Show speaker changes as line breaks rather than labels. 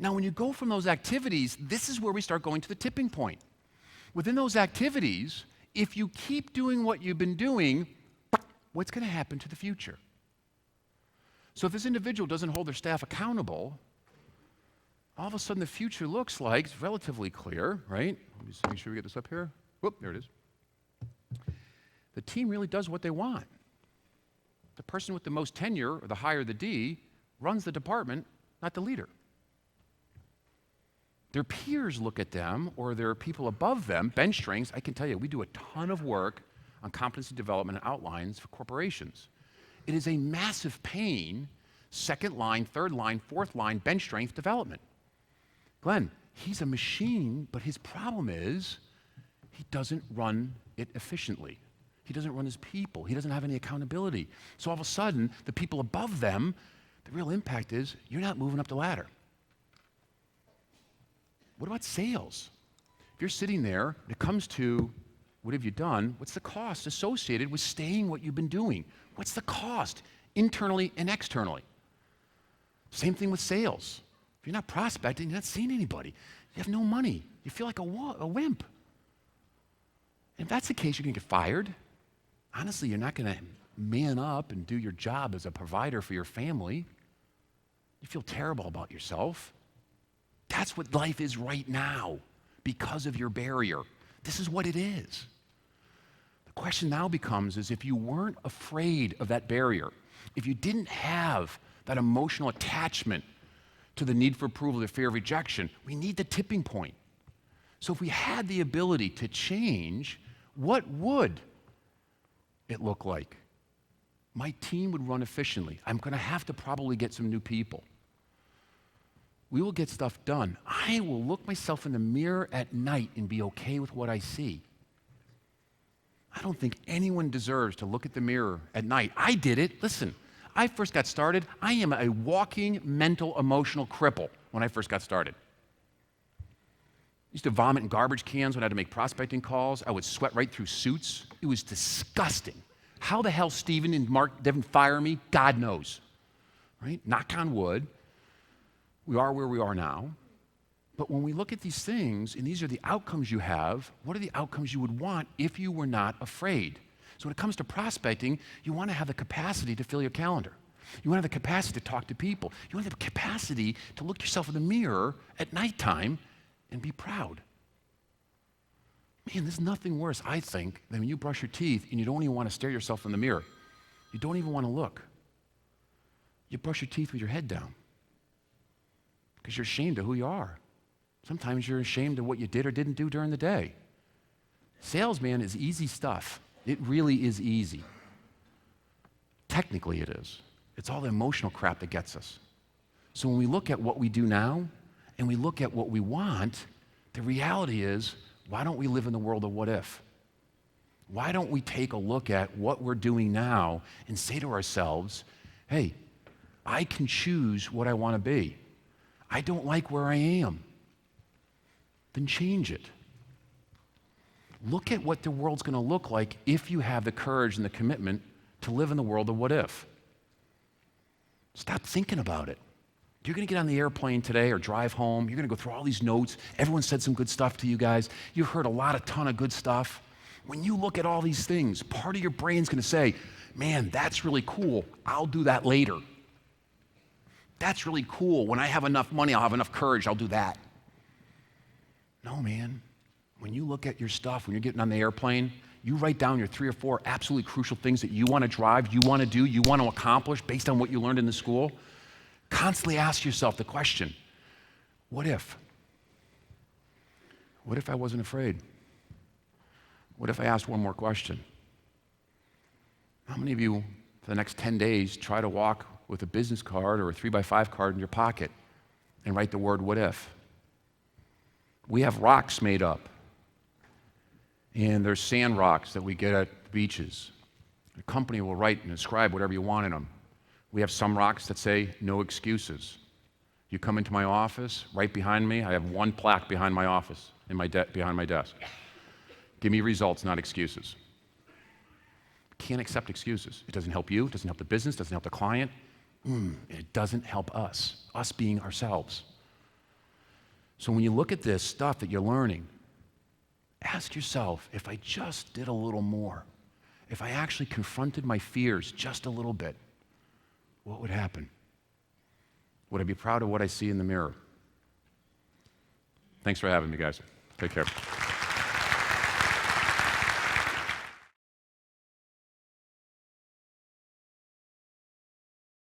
Now, when you go from those activities, this is where we start going to the tipping point. Within those activities, if you keep doing what you've been doing, what's going to happen to the future? So if this individual doesn't hold their staff accountable, all of a sudden the future looks like it's relatively clear, right? Let me just make sure we get this up here. Whoop, there it is. The team really does what they want. The person with the most tenure, or the higher the D, runs the department, not the leader. Their peers look at them, or their people above them, bench strengths. I can tell you, we do a ton of work on competency development and outlines for corporations. It is a massive pain, second line, third line, fourth line, bench strength development. Glenn, he's a machine, but his problem is he doesn't run it efficiently. He doesn't run his people. He doesn't have any accountability. So all of a sudden, the people above them, the real impact is you're not moving up the ladder. What about sales? If you're sitting there, when it comes to what have you done, what's the cost associated with staying what you've been doing? What's the cost internally and externally? Same thing with sales. If you're not prospecting, you're not seeing anybody. You have no money. You feel like a wimp. And if that's the case, you're going to get fired. Honestly, you're not going to man up and do your job as a provider for your family. You feel terrible about yourself. That's what life is right now because of your barrier. This is what it is. The question now becomes is if you weren't afraid of that barrier, if you didn't have that emotional attachment to the need for approval, the fear of rejection, we need the tipping point. So if we had the ability to change, what would it look like? My team would run efficiently. I'm going to have to probably get some new people. We will get stuff done. I will look myself in the mirror at night and be okay with what I see. I don't think anyone deserves to look at the mirror at night. I did it. Listen, I first got started. I am a walking mental, emotional cripple when I first got started. I used to vomit in garbage cans when I had to make prospecting calls. I would sweat right through suits. It was disgusting. How the hell Stephen and Mark didn't fire me, God knows. Right? Knock on wood. We are where we are now. But when we look at these things, and these are the outcomes you have, what are the outcomes you would want if you were not afraid? So when it comes to prospecting, you want to have the capacity to fill your calendar. You want to have the capacity to talk to people. You want to have the capacity to look yourself in the mirror at nighttime and be proud. Man, there's nothing worse, I think, than when you brush your teeth and you don't even want to stare yourself in the mirror. You don't even want to look. You brush your teeth with your head down because you're ashamed of who you are. Sometimes you're ashamed of what you did or didn't do during the day. Salesman is easy stuff. It really is easy. Technically it is. It's all the emotional crap that gets us. So when we look at what we do now and we look at what we want, the reality is, why don't we live in the world of what if? Why don't we take a look at what we're doing now and say to ourselves, hey, I can choose what I want to be. I don't like where I am. Then change it. Look at what the world's going to look like if you have the courage and the commitment to live in the world of what if. Stop thinking about it. You're going to get on the airplane today or drive home. You're going to go through all these notes. Everyone said some good stuff to you guys. You've heard a ton of good stuff. When you look at all these things, part of your brain's going to say, man, that's really cool. I'll do that later. That's really cool. When I have enough money, I'll have enough courage. I'll do that. No, man. When you look at your stuff, when you're getting on the airplane, you write down your 3 or 4 absolutely crucial things that you want to drive, you want to do, you want to accomplish based on what you learned in the school. Constantly ask yourself the question, what if? What if I wasn't afraid? What if I asked one more question? How many of you, for the next 10 days, try to walk with a business card or a 3x5 card in your pocket and write the word what if? We have rocks made up. And there's sand rocks that we get at beaches. The company will write and describe whatever you want in them. We have some rocks that say no excuses. You come into my office, right behind me, I have one plaque behind my office, behind my desk. Give me results, not excuses. Can't accept excuses. It doesn't help you, it doesn't help the business, it doesn't help the client. It doesn't help us being ourselves. So when you look at this stuff that you're learning, ask yourself, if I just did a little more, if I actually confronted my fears just a little bit, what would happen? Would I be proud of what I see in the mirror? Thanks for having me, guys. Take care.